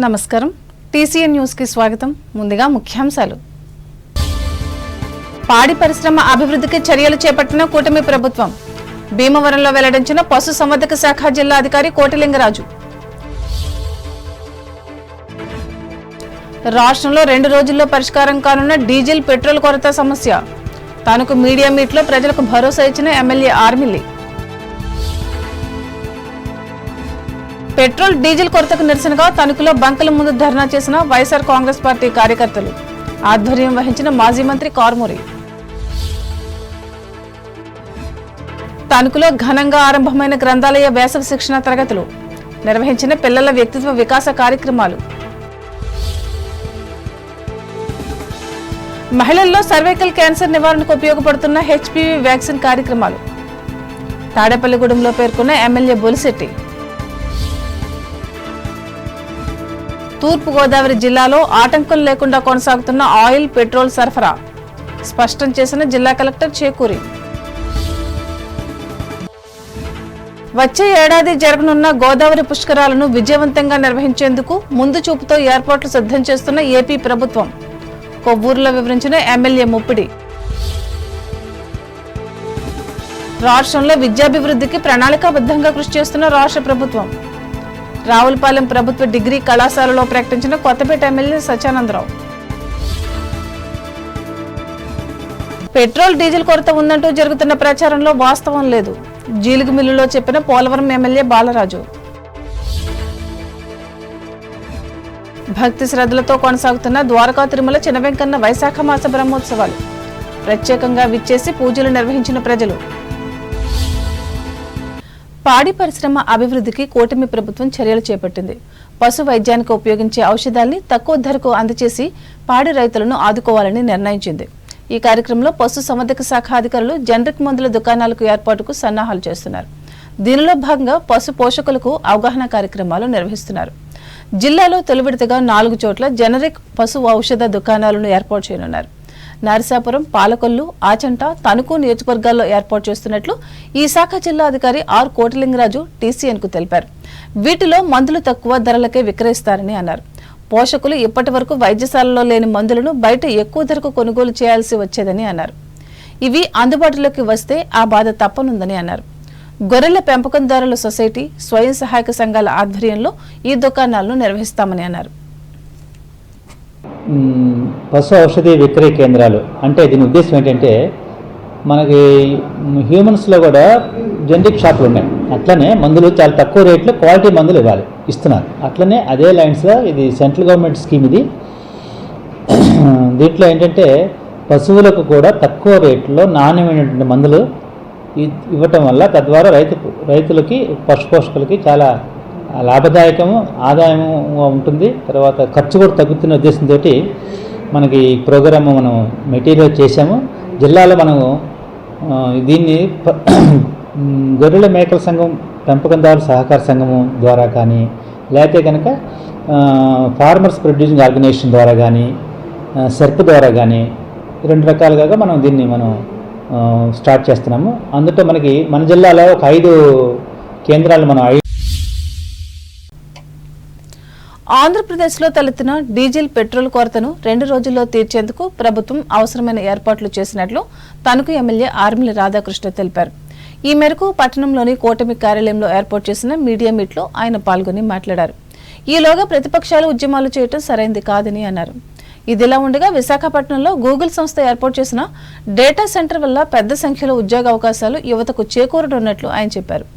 నమస్కారం TCN news కి స్వాగతం. ముందుగా ముఖ్యాంశాలు. పాడి పరిశ్రమ అభివృద్ధికి చర్యలు చేపట్టిన కూటమి ప్రభుత్వం. భీమవరంలో వెల్లడించిన పశు సంవర్ధక శాఖ జిల్లా అధికారి కోటిలింగరాజు. రాష్ట్రంలో 2 రోజుల్లో పరిష్కారం కానున్న డీజిల్ పెట్రోల్ కొరత సమస్య. తనకు మీడియా మీట్లో ప్రజలకు భరోసా ఇచ్చిన ఎమ్మెల్యే ఆర్మిల్లి. పెట్రోల్ డీజిల్ కొరతకు నిరసనగా తణుకులో బంకుల ముందు ధర్నా చేసిన వైఎస్ఆర్ కాంగ్రెస్ పార్టీ కార్యకర్తలు. ఆధ్వర్యం వహించిన మాజీ మంత్రి కార్మూరి. తణుకులో ఘనంగా ఆరంభమైన గ్రంథాలయ వేసవి శిక్షణ తరగతులు. నిర్వహించిన పిల్లల వ్యక్తిత్వ వికాస కార్యక్రమాలు. మహిళల్లో సర్వైకల్ క్యాన్సర్ నివారణకు ఉపయోగపడుతున్న హెచ్పివి వ్యాక్సిన్ కార్యక్రమాలు. తాడేపల్లిగూడెంలో పేర్కొన్న ఎమ్మెల్యే బొలిశెట్టి. తూర్పుగోదావరి జిల్లాలో ఆటంకం లేకుండా కొనసాగుతున్న ఆయిల్ పెట్రోల్ సరఫరా స్పష్టం చేసిన జిల్లా కలెక్టర్ చేకూరి. వచ్చే ఏడాది జరగనున్న గోదావరి పుష్కరాలను విజయవంతంగా నిర్వహించేందుకు ముందు చూపుతో ఏర్పాట్లు సిద్ధం చేస్తున్న ఏపీ ప్రభుత్వం. కొవ్వూరులో వివరించిన ఎమ్మెల్యే ముప్పిడి. రాష్ట్రంలో విద్యాభివృద్ధికి ప్రణాళికాబద్ధంగా కృషి చేస్తున్న రాష్ట్ర ప్రభుత్వం. రావులపాలెం ప్రభుత్వ డిగ్రీ కళాశాలలో ప్రకటించిన Kothapeta MLA Satyanandarao. Petrol diesel కొరత ఉందంటూ జరుగుతున్న ప్రచారంలో వాస్తవం లేదు. జీలుగు మిల్లులో చెప్పిన పోలవరం ఎమ్మెల్యే బాలరాజు. భక్తి శ్రద్ధలతో కొనసాగుతున్న ద్వారకా తిరుమల చినవెంకన్న వైశాఖ మాస బ్రహ్మోత్సవాలు. ప్రత్యేకంగా విచ్చేసి పూజలు నిర్వహించిన ప్రజలు. పాడి పరిశ్రమ అభివృద్ధికి కూటమి ప్రభుత్వం చర్యలు చేపట్టింది. పశు వైద్యానికి ఉపయోగించే ఔషధాల్ని తక్కువ ధరకు అందజేసి పాడి రైతులను ఆదుకోవాలని నిర్ణయించింది. ఈ కార్యక్రమంలో పశు సంవర్ధక శాఖ అధికారులు జనరిక్ మందుల దుకాణాలకు ఏర్పాటుకు సన్నాహాలు చేస్తున్నారు. దీనిలో భాగంగా పశు పోషకులకు అవగాహన కార్యక్రమాలు నిర్వహిస్తున్నారు. జిల్లాలో తొలి విడతగా 4 చోట్ల జనరిక్ పశు ఔషధ దుకాణాలను ఏర్పాటు చేయనున్నారు. నరసాపురం, పాలకొల్లు, ఆచంట, తణుకు నియోజకవర్గాల్లో ఏర్పాటు చేస్తున్నట్లు ఈ శాఖ జిల్లా అధికారి ఆర్ కోటిలింగరాజు టీసీఎన్ కు తెలిపారు. వీటిలో మందులు తక్కువ ధరలకే విక్రయిస్తారని అన్నారు. పోషకులు ఇప్పటి వరకు వైద్యశాలలో లేని మందులను బయట ఎక్కువ ధరకు కొనుగోలు చేయాల్సి వచ్చేదని అన్నారు. ఇవి అందుబాటులోకి వస్తే ఆ బాధ తప్పనుందని అన్నారు. గొర్రెల పెంపకందారుల సొసైటీ, స్వయం సహాయక సంఘాల ఆధ్వర్యంలో ఈ దుకాణాలను నిర్వహిస్తామని అన్నారు. పశు ఔషధి విక్రయ కేంద్రాలు అంటే దీని ఉద్దేశం ఏంటంటే మనకి హ్యూమన్స్లో కూడా జనరిక్ షాపులు ఉన్నాయి. అట్లనే మందులు చాలా తక్కువ రేట్లో క్వాలిటీ మందులు ఇస్తున్నారు. అట్లనే అదే లైన్స్గా ఇది సెంట్రల్ గవర్నమెంట్ స్కీమ్. ఇది దీంట్లో ఏంటంటే పశువులకు కూడా తక్కువ రేట్లో నాణ్యమైనటువంటి మందులు ఇవ్వటం వల్ల తద్వారా రైతులకి పశు పోషకులకి చాలా లాభదాయకము, ఆదాయము ఉంటుంది. తర్వాత ఖర్చు కూడా తగ్గుతున్న ఉద్దేశంతో మనకి ఈ ప్రోగ్రాము మనం మెటీరియల్ చేశాము. జిల్లాలో మనము దీన్ని గొర్రెల మేకల సంఘం, పెంపకందారుల సహకార సంఘము ద్వారా కానీ, లేకపోతే కనుక ఫార్మర్స్ ప్రొడ్యూసింగ్ ఆర్గనైజేషన్ ద్వారా కానీ, సెర్ప్ ద్వారా కానీ 2 రకాలుగా దీన్ని మనం స్టార్ట్ చేస్తున్నాము. అందులో మనకి మన జిల్లాలో ఒక 5 కేంద్రాలు మనం ఆంధ్రప్రదేశ్లో తలెత్తిన డీజిల్ పెట్రోల్ కొరతను 2 రోజుల్లో తీర్చేందుకు ప్రభుత్వం అవసరమైన ఏర్పాట్లు చేసినట్లు తణుకు ఎమ్మెల్యే ఆర్మిల్లి రాధాకృష్ణ తెలిపారు. ఈ మేరకు పట్టణంలోని కూటమి కార్యాలయంలో ఏర్పాటు చేసిన మీడియా మీట్లో ఆయన పాల్గొని మాట్లాడారు. ఈలోగా ప్రతిపక్షాలు ఉద్యమాలు చేయడం సరైంది కాదని అన్నారు. ఇదిలా ఉండగా విశాఖపట్నంలో గూగుల్ సంస్థ ఏర్పాటు చేసిన డేటా సెంటర్ వల్ల పెద్ద సంఖ్యలో ఉద్యోగ అవకాశాలు యువతకు చేకూరనున్నట్లు ఆయన చెప్పారు.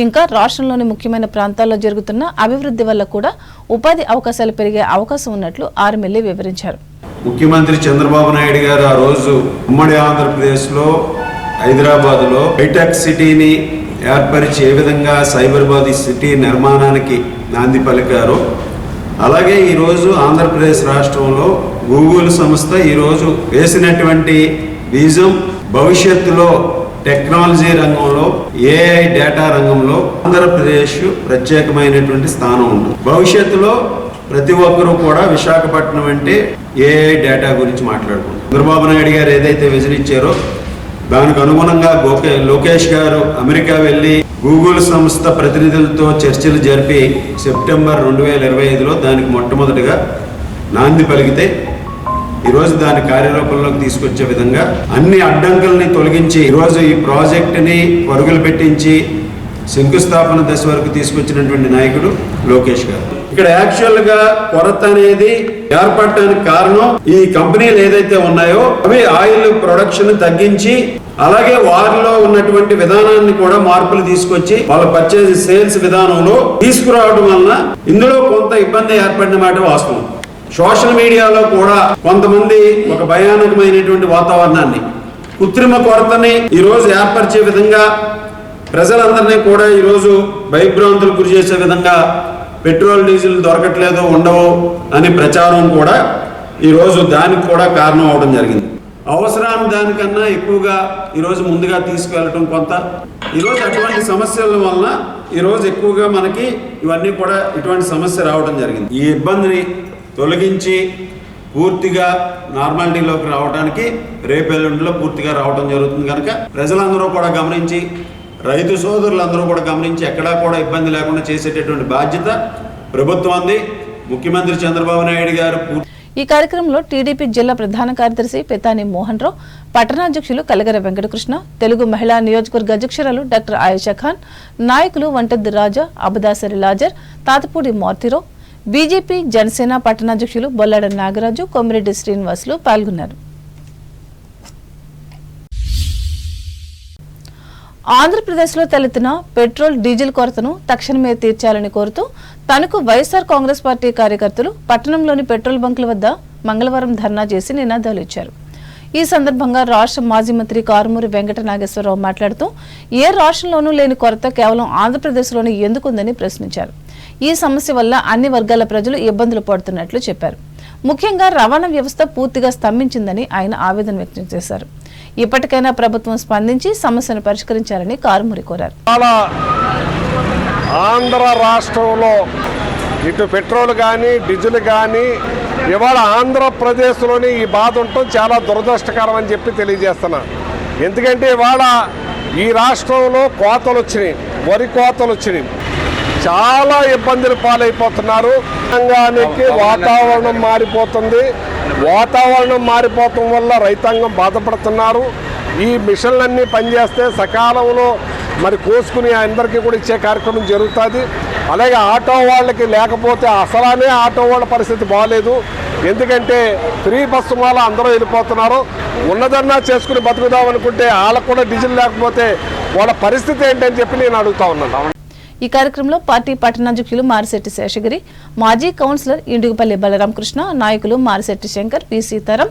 ఇంకా రాష్ట్రంలోని ముఖ్యమైన ప్రాంతాల్లో జరుగుతున్న అభివృద్ధి వల్ల కూడా ఉపాధి అవకాశాలు పెరిగే అవకాశం ఉన్నట్లు ఆర్మిల్లి వివరించారు. ముఖ్యమంత్రి చంద్రబాబు నాయుడు గారు ఆ రోజు ఉమ్మడి ఆంధ్రప్రదేశ్లో హైదరాబాద్లో హైటెక్ సిటీని ఏర్పరిచి ఏ విధంగా సైబరాబాద్ సిటీ నిర్మాణానికి నాంది పలికారో, అలాగే ఈరోజు ఆంధ్రప్రదేశ్ రాష్ట్రంలో గూగుల్ సంస్థ ఈరోజు వేసినటువంటి బీజం భవిష్యత్తులో టెక్నాలజీ రంగంలో, ఏఐ డేటా రంగంలో ఆంధ్రప్రదేశ్ ప్రత్యేకమైనటువంటి స్థానం ఉంది. భవిష్యత్తులో ప్రతి ఒక్కరూ కూడా విశాఖపట్నం అంటే ఏఐ డేటా గురించి మాట్లాడుకుంటారు. చంద్రబాబు నాయుడు గారు ఏదైతే విజన్ ఇచ్చారో దానికి అనుగుణంగా లోకేష్ గారు అమెరికా వెళ్ళి గూగుల్ సంస్థ ప్రతినిధులతో చర్చలు జరిపి సెప్టెంబర్ 2025లో దానికి మొట్టమొదటిగా నాంది పలికితే ఈరోజు దాని కార్యరూపంలోకి తీసుకొచ్చే విధంగా అన్ని అడ్డంకుల్ని తొలగించి ఈరోజు ఈ ప్రాజెక్టుని పరుగులు పెట్టించి శంకుస్థాపన దశ వరకు తీసుకొచ్చినటువంటి నాయకుడు లోకేష్ గారు. ఇక్కడ యాక్చువల్ గా కొరత అనేది ఏర్పడటానికి కారణం ఈ కంపెనీలు ఏదైతే ఉన్నాయో అవి ఆయిల్ ప్రొడక్షన్ తగ్గించి అలాగే వారిలో ఉన్నటువంటి విధానాన్ని కూడా మార్పులు తీసుకొచ్చి వాళ్ళ పర్చేజ్ సేల్స్ విధానంలో తీసుకురావడం వలన ఇందులో కొంత ఇబ్బంది ఏర్పడిన మాట వాస్తవం. సోషల్ మీడియాలో కూడా కొంతమంది ఒక భయానకమైనటువంటి వాతావరణాన్ని కృత్రిమ కొరతని ఈరోజు ఏర్పరిచే విధంగా ప్రజలందరినీ కూడా ఈరోజు భయభ్రాంతులు గురి చేసే విధంగా పెట్రోల్ డీజిల్ దొరకట్లేదు ఉండవు అని ప్రచారం కూడా ఈరోజు దానికి కూడా కారణం అవడం జరిగింది. అవసరాన్ని దానికన్నా ఎక్కువగా ఈరోజు ముందుగా తీసుకెళ్ళటం కొంత ఈరోజు అటువంటి సమస్యల వలన ఈరోజు ఎక్కువగా మనకి ఇవన్నీ కూడా ఇటువంటి సమస్య రావడం జరిగింది. ఈ ఇబ్బందిని తొలగించి పూర్తిగా నార్మాలిటీలోకి రావడానికి రేపెల్లుండిలో పూర్తిగా రావడం జరుగుతుంది. కనుక ప్రజలందరూ కూడా గమనించి రైతు సోదరులందరూ కూడా గమనించి ఎక్కడా కూడా ఇబ్బంది లేకుండా చేసేటటువంటి బాధ్యత ప్రభుత్వాన్ని ముఖ్యమంత్రి చంద్రబాబు నాయుడు గారు. ఈ కార్యక్రమంలో టీడీపీ జిల్లా ప్రధాన కార్యదర్శి పెతాని మోహన్ రావు, పట్టణాధ్యక్షులు కలగర వెంకటకృష్ణ, తెలుగు మహిళా నియోజకవర్గ అధ్యక్షురాలు డాక్టర్ ఆయేషా ఖాన్, నాయకులు వంటద్దు రాజా, అబదాసరి లాజర్, తాతపూడి మార్తిరావు, బీజేపీ జనసేన పట్టణాధ్యక్షులు బొల్లాడ నాగరాజు, కొమిరెడ్డి శ్రీనివాసులు పాల్గొన్నారు. ఆంధ్రప్రదేశ్లో తలెత్తిన పెట్రోల్ డీజిల్ కొరతను తక్షణమే తీర్చాలని కోరుతూ తనకు వైఎస్ఆర్ కాంగ్రెస్ పార్టీ కార్యకర్తలు పట్టణంలోని పెట్రోల్ బంకుల వద్ద మంగళవారం ధర్నా చేసి నినాదాలు ఇచ్చారు. ఈ సందర్భంగా రాష్ట్ర మాజీ మంత్రి కారుమూరి వెంకట నాగేశ్వరరావు మాట్లాడుతూ ఏ రాష్ట్రంలోనూ లేని కొరత కేవలం ఆంధ్రప్రదేశ్లోనే ఎందుకుందని ప్రశ్నించారు. ఈ సమస్య వల్ల అన్ని వర్గాల ప్రజలు ఇబ్బందులు పడుతున్నట్లు చెప్పారు. ముఖ్యంగా రవాణా వ్యవస్థ పూర్తిగా స్తంభించిందని ఆయన ఆవేదన వ్యక్తం చేశారు. ఇప్పటికైనా ప్రభుత్వం స్పందించి సమస్యను పరిష్కరించాలని కారుమూరి కోరారు. ఆంధ్ర రాష్ట్రంలో ఇటు పెట్రోల్ కానీ డీజిల్ కానీ ఇవాళ ఆంధ్రప్రదేశ్లోని ఈ బాధ ఉండటం చాలా దురదృష్టకరం అని చెప్పి తెలియజేస్తున్నా. ఎందుకంటే ఇవాళ ఈ రాష్ట్రంలో కోతలు వచ్చినాయి, వరి కోతలు వచ్చినాయి, చాలా ఇబ్బందులు పాలైపోతున్నారు. రైతాంగానికి వాతావరణం మారిపోతుంది. వాతావరణం మారిపోవటం వల్ల రైతాంగం బాధపడుతున్నారు. ఈ మిషన్లన్నీ పనిచేస్తే సకాలంలో మరి కోసుకుని అందరికీ కూడా ఇచ్చే కార్యక్రమం జరుగుతుంది. అలాగే ఆటో వాళ్ళకి లేకపోతే అసలానే ఆటో వాళ్ళ పరిస్థితి బాగాలేదు. ఎందుకంటే ఫ్రీ బస్సు వల్ల అందరూ వెళ్ళిపోతున్నారు. ఉన్నదన్నా చేసుకుని బతుకుదాం అనుకుంటే వాళ్ళకు కూడా డీజిల్ లేకపోతే వాళ్ళ పరిస్థితి ఏంటని చెప్పి నేను అడుగుతా ఉన్నాను. ఈ కార్యక్రమంలో పార్టీ పట్టణాధ్యక్షులు మారిశెట్టి శేషగిరి, మాజీ కౌన్సిలర్ ఇండుగుపల్లి బలరామకృష్ణ, నాయకులు మారిశెట్టి శంకర్, పి సీతారాం,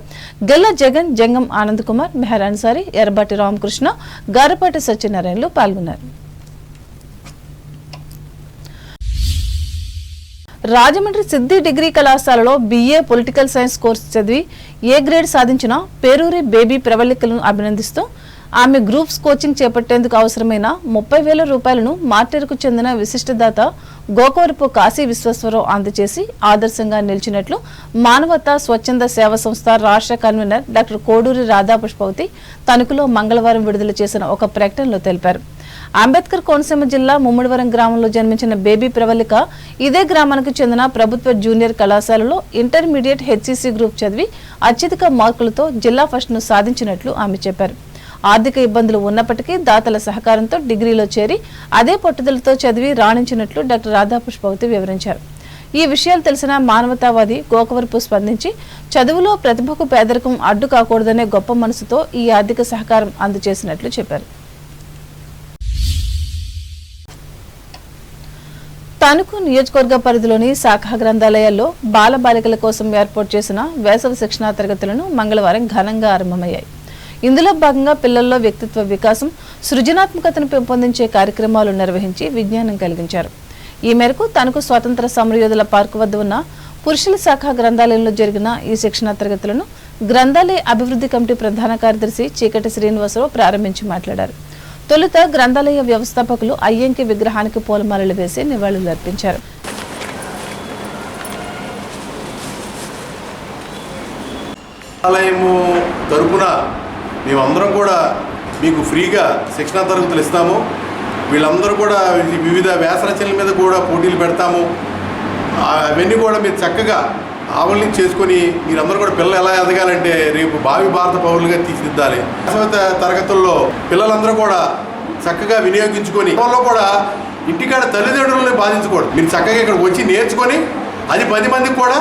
గెల్ల జగన్, జంగం ఆనంద్ కుమార్, మెహర్ అన్సారీ, ఎర్రబాటి రామకృష్ణ, గారపాటి సత్యనారాయణలు పాల్గొన్నారు. రాజమండ్రి సిద్ధి డిగ్రీ కళాశాలలో BA పొలిటికల్ సైన్స్ కోర్సు చదివి A గ్రేడ్ సాధించిన పేరూరి బేబీ ప్రవళికలను అభినందిస్తూ ఆమె గ్రూప్స్ కోచింగ్ చేపట్టేందుకు అవసరమైన 30,000 రూపాయలను మార్టేరుకు చెందిన విశిష్టదాత గోకవరపు కాశీ విశ్వేశ్వరరావు అందజేసి ఆదర్శంగా నిలిచినట్లు మానవతా స్వచ్ఛంద సేవా సంస్థ రాష్ట్ర కన్వీనర్ డాక్టర్ కోడూరి రాధాపుష్పవతి తణుకులో మంగళవారం విడుదల చేసిన ఒక ప్రకటనలో తెలిపారు. అంబేద్కర్ కోనసీమ జిల్లా ముమ్మడివరం గ్రామంలో జన్మించిన బేబీ ప్రవళిక ఇదే గ్రామానికి చెందిన ప్రభుత్వ జూనియర్ కళాశాలలో ఇంటర్మీడియట్ HCC గ్రూప్ చదివి అత్యధిక మార్కులతో జిల్లా ఫస్ట్ను సాధించినట్లు ఆమె చెప్పారు. ఆర్థిక ఇబ్బందులు ఉన్నప్పటికీ దాతల సహకారంతో డిగ్రీలో చేరి అదే పట్టుదలతో చదివి రాణించినట్లు డాక్టర్ రాధాపుష్పవతి వివరించారు. ఈ విషయాలు తెలిసిన మానవతావాది గోకవరపు స్పందించి చదువులో ప్రతిభకు పేదరికం అడ్డు కాకూడదనే గొప్ప మనసుతో ఈ ఆర్థిక సహకారం అందజేసినట్లు చెప్పారు. తణుకు నియోజకవర్గ పరిధిలోని శాఖా గ్రంథాలయాల్లో బాలబాలికల కోసం ఏర్పాటు చేసిన వేసవి శిక్షణా తరగతులను మంగళవారం ఘనంగా ఆరంభమయ్యాయి. ఇందులో భాగంగా పిల్లల్లో వ్యక్తిత్వ వికాసం, సృజనాత్మకతను పెంపొందించే కార్యక్రమాలు నిర్వహించి విజ్ఞానం కలిగించారు. ఈ మేరకు తణుకు స్వాతంత్ర సమరయోధుల పార్కు వద్ద ఉన్న పురుషుల శాఖ గ్రంథాలయంలో జరిగిన ఈ శిక్షణా తరగతులను గ్రంథాలయ అభివృద్ధి కమిటీ ప్రధాన కార్యదర్శి చీకటి శ్రీనివాసరావు ప్రారంభించి మాట్లాడారు. తొలుత గ్రంథాలయ వ్యవస్థాపకులు అయ్యంకి విగ్రహానికి పూలమాలలు వేసి నివాళులు అర్పించారు. గ్రంథాలయము తరపున మేమందరం కూడా మీకు ఫ్రీగా శిక్షణా తరగతులు ఇస్తాము. వీళ్ళందరూ కూడా వివిధ వ్యాస రచనల మీద కూడా పోటీలు పెడతాము. అవన్నీ కూడా మీరు చక్కగా ఆవలి చేసుకొని మీరందరూ కూడా పిల్లలు ఎలా ఎదగాలంటే రేపు భావి భారత పౌరులుగా తీర్చిదిద్దాలి. శాశ్వత తరగతుల్లో పిల్లలందరూ కూడా చక్కగా వినియోగించుకొని వాళ్ళు కూడా ఇంటికాడ తల్లిదండ్రులని బాధించకూడదు. మీరు చక్కగా ఇక్కడికి వచ్చి నేర్చుకొని అది 10 మందికి కూడా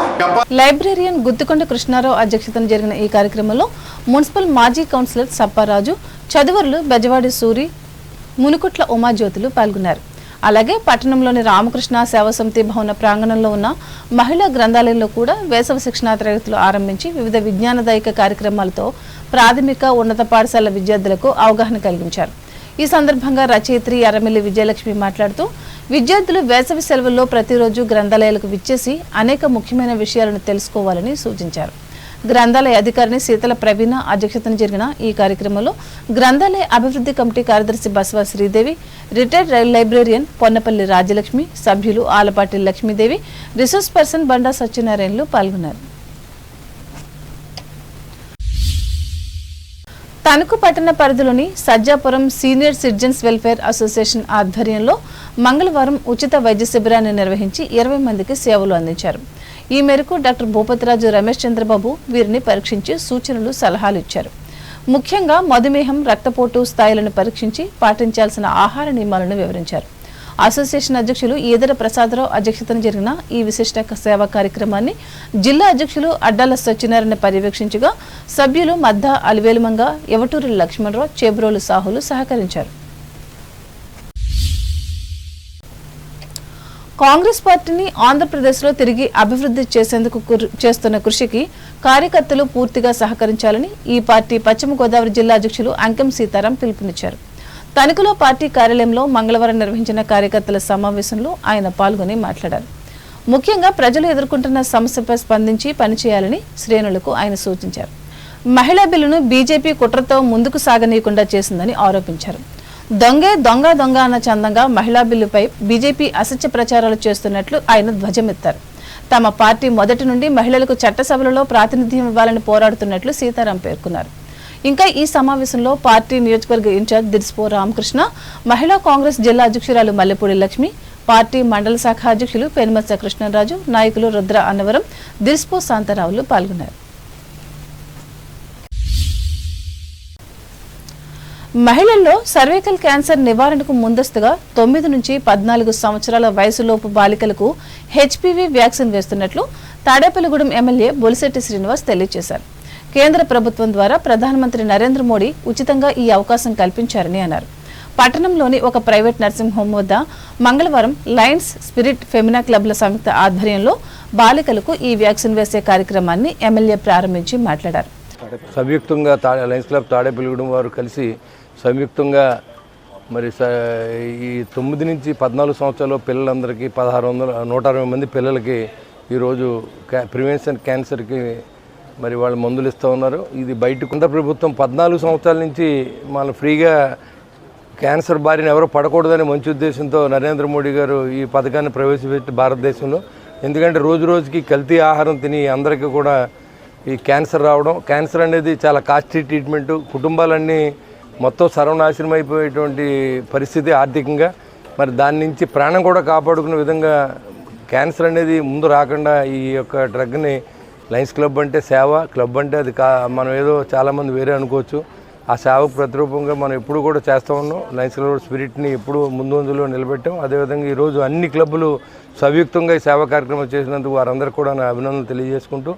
లైబ్రేరియన్ గుత్తికొండ కృష్ణారావు అధ్యక్షతన జరిగిన ఈ కార్యక్రమంలో మున్సిపల్ మాజీ కౌన్సిలర్ సప్పారాజు, చదువరులు బెజవాడి సూరి, మునుకుట్ల ఉమాజ్యోతులు పాల్గొన్నారు. అలాగే పట్టణంలోని రామకృష్ణ సేవా సమితి భవన ప్రాంగణంలో ఉన్న మహిళా గ్రంథాలయంలో కూడా వేసవి శిక్షణా తరగతులు ఆరంభించి వివిధ విజ్ఞానదాయక కార్యక్రమాలతో ప్రాథమిక ఉన్నత పాఠశాల విద్యార్థులకు అవగాహన కలిగించారు. ఈ సందర్భంగా రచయిత్రి ఎర్రమిల్లి విజయలక్ష్మి మాట్లాడుతూ విద్యార్థులు వేసవి సెలవుల్లో ప్రతిరోజు గ్రంథాలయాలకు విచ్చేసి అనేక ముఖ్యమైన విషయాలను తెలుసుకోవాలని సూచించారు. గ్రంథాలయ అధికారిని శీతల ప్రవీణ అధ్యక్షతన జరిగిన ఈ కార్యక్రమంలో గ్రంథాలయ అభివృద్ధి కమిటీ కార్యదర్శి బసవ శ్రీదేవి, రిటైర్డ్ లైబ్రేరియన్ పొన్నపల్లి రాజ్యలక్ష్మి, సభ్యులు ఆలపాటి లక్ష్మీదేవి, రిసోర్స్ పర్సన్ బండా సత్యనారాయణలు పాల్గొన్నారు. తణుకు పట్టణ పరిధిలోని Sajjapuram senior citizens welfare association ఆధ్వర్యంలో మంగళవారం ఉచిత వైద్య శిబిరాన్ని నిర్వహించి 20 మందికి సేవలు అందించారు. ఈ మేరకు డాక్టర్ భూపతిరాజు రమేష్ చంద్రబాబు వీరిని పరీక్షించి సూచనలు, సలహాలు ఇచ్చారు. ముఖ్యంగా మధుమేహం, రక్తపోటు స్థాయిలను పరీక్షించి పాటించాల్సిన ఆహార నియమాలను వివరించారు. అసోసియేషన్ అధ్యక్షులు ఈదర ప్రసాదరావు అధ్యక్షతన జరిగిన ఈ విశిష్ట సేవా కార్యక్రమాన్ని జిల్లా అధ్యక్షులు అడ్డాల సత్యనారాయణ పర్యవేక్షించగా సభ్యులు మద్ద అలివేలుమంగ, ఎవటూరి లక్ష్మణరావు, చేబ్రోలు సాహులు సహకరించారు. కాంగ్రెస్ పార్టీని ఆంధ్రప్రదేశ్లో తిరిగి అభివృద్ధి చేసేందుకు చేస్తున్న కృషికి కార్యకర్తలు పూర్తిగా సహకరించాలని ఈ పార్టీ పశ్చిమ గోదావరి జిల్లా అధ్యక్షులు అంకెం సీతారాం పిలుపునిచ్చారు. తణుకులో పార్టీ కార్యాలయంలో మంగళవారం నిర్వహించిన కార్యకర్తల సమావేశంలో ఆయన పాల్గొని మాట్లాడారు. ముఖ్యంగా ప్రజలు ఎదుర్కొంటున్న సమస్యపై స్పందించి పనిచేయాలని శ్రేణులకు ఆయన సూచించారు. మహిళా బిల్లును బీజేపీ కుట్రతో ముందుకు సాగనీయకుండా చేసిందని ఆరోపించారు. దొంగే దొంగ దొంగ అన్న చందంగా మహిళా బిల్లుపై బీజేపీ అసత్య ప్రచారాలు చేస్తున్నట్లు ఆయన ధ్వజమెత్తారు. తమ పార్టీ మొదటి నుండి మహిళలకు చట్టసభలలో ప్రాతినిధ్యం ఇవ్వాలని పోరాడుతున్నట్లు సీతారాం పేర్కొన్నారు. ఇంకా ఈ సమావేశంలో పార్టీ నియోజకవర్గ ఇన్ఛార్జ్ దిర్స్పో రామకృష్ణ, మహిళా కాంగ్రెస్ జిల్లా అధ్యక్షురాలు మల్లెపూడి లక్ష్మి, పార్టీ మండల శాఖ అధ్యక్షులు పెనుమత్స కృష్ణరాజు, నాయకులు రుద్ర అన్నవరం, దిర్స్పో శాంతారావులు పాల్గొన్నారు. మహిళల్లో సర్వైకల్ క్యాన్సర్ నివారణకు ముందస్తుగా 9 నుంచి 14 సంవత్సరాల వయసులోపు బాలికలకు హెచ్పివి వ్యాక్సిన్ వేస్తున్నట్లు తాడేపల్లిగూడెం ఎమ్మెల్యే బొలిశెట్టి శ్రీనివాస్ తెలియజేశారు. కేంద్ర ప్రభుత్వం ద్వారా ప్రధానమంత్రి నరేంద్ర మోడీ ఉచితంగా ఈ అవకాశం కల్పించారని అన్నారు. పట్టణంలోని ఒక ప్రైవేట్ నర్సింగ్ హోం వద్ద మంగళవారం లయన్స్, స్పిరిట్, ఫెమినా క్లబ్ల సంయుక్త ఆధ్వర్యంలో బాలికలకు ఈ వ్యాక్సిన్ వేసే కార్యక్రమాన్ని ఎమ్మెల్యే ప్రారంభించి మాట్లాడారు. సంయుక్తంగా లయన్స్ క్లబ్ తాడేపల్లిగూడెం వారు కలిసి సంయుక్తంగా మరి ఈ 9 నుంచి 14 సంవత్సరాల పిల్లలందరికీ 160 మంది పిల్లలకి ఈరోజు ప్రివెన్షన్ క్యాన్సర్కి మరి వాళ్ళు మందులు ఇస్తూ ఉన్నారు. ఇది బయటకుండా ప్రభుత్వం 14 సంవత్సరాల నుంచి మనం ఫ్రీగా క్యాన్సర్ బారిన ఎవరో పడకూడదని మంచి ఉద్దేశంతో నరేంద్ర మోడీ గారు ఈ పథకాన్ని ప్రవేశపెట్టి భారతదేశంలో, ఎందుకంటే రోజు రోజుకి కల్తీ ఆహారం తిని అందరికీ కూడా ఈ క్యాన్సర్ రావడం, క్యాన్సర్ అనేది చాలా కాస్ట్లీ ట్రీట్మెంటు, కుటుంబాలన్నీ మొత్తం సర్వనాశనం అయిపోయేటువంటి పరిస్థితి ఆర్థికంగా. మరి దాని నుంచి ప్రాణం కూడా కాపాడుకునే విధంగా క్యాన్సర్ అనేది ముందు రాకుండా ఈ యొక్క డ్రగ్ని లయన్స్ క్లబ్ అంటే సేవ, క్లబ్ అంటే అది మనం ఏదో చాలామంది వేరే అనుకోవచ్చు. ఆ సేవకు ప్రతిరూపంగా మనం ఎప్పుడు కూడా చేస్తూ ఉన్నాం. లయన్స్ క్లబ్ స్పిరిట్ని ఎప్పుడు ముందులో నిలబెట్టాం. అదేవిధంగా ఈరోజు అన్ని క్లబ్బులు సంయుక్తంగా ఈ సేవా కార్యక్రమం చేసినందుకు వారందరికీ కూడా నా అభినందనలు తెలియజేసుకుంటూ,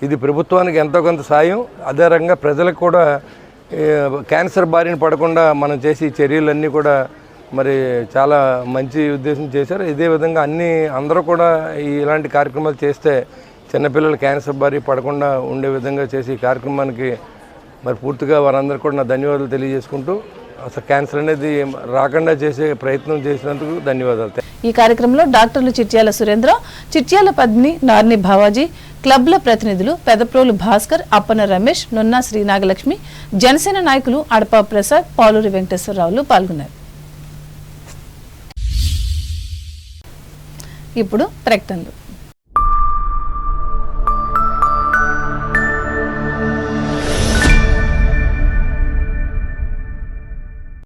ఇది ప్రభుత్వానికి ఎంతో కొంత సాయం, అదే రకంగా ప్రజలకు కూడా క్యాన్సర్ బారిన పడకుండా మనం చేసే చర్యలన్నీ కూడా మరి చాలా మంచి ఉద్దేశం చేశారు. ఇదే విధంగా అందరూ కూడా ఇలాంటి కార్యక్రమాలు చేస్తే చిన్నపిల్లలు క్యాన్సర్ బారి పడకుండా ఉండే విధంగా చేసి ఈ కార్యక్రమానికి మరి పూర్తిగా వారందరూ కూడా నా ధన్యవాదాలు తెలియజేసుకుంటూ, అసలు క్యాన్సర్ అనేది రాకుండా చేసే ప్రయత్నం చేసినందుకు ధన్యవాదాలు. ఈ కార్యక్రమంలో డాక్టర్లు చిట్యాల సురేంద్ర, చిట్యాల పద్మిని, నార్ని భావాజీ, క్లబ్ల ప్రతినిధులు పెదప్రోలు భాస్కర్, అప్పన రమేష్, నున్నా శ్రీనాగలక్ష్మి, జనసేన నాయకులు అడపా ప్రసాద్, పాలూరి వెంకటేశ్వరరావులు పాల్గొన్నారు. ఇప్పుడు ప్రకటనలు.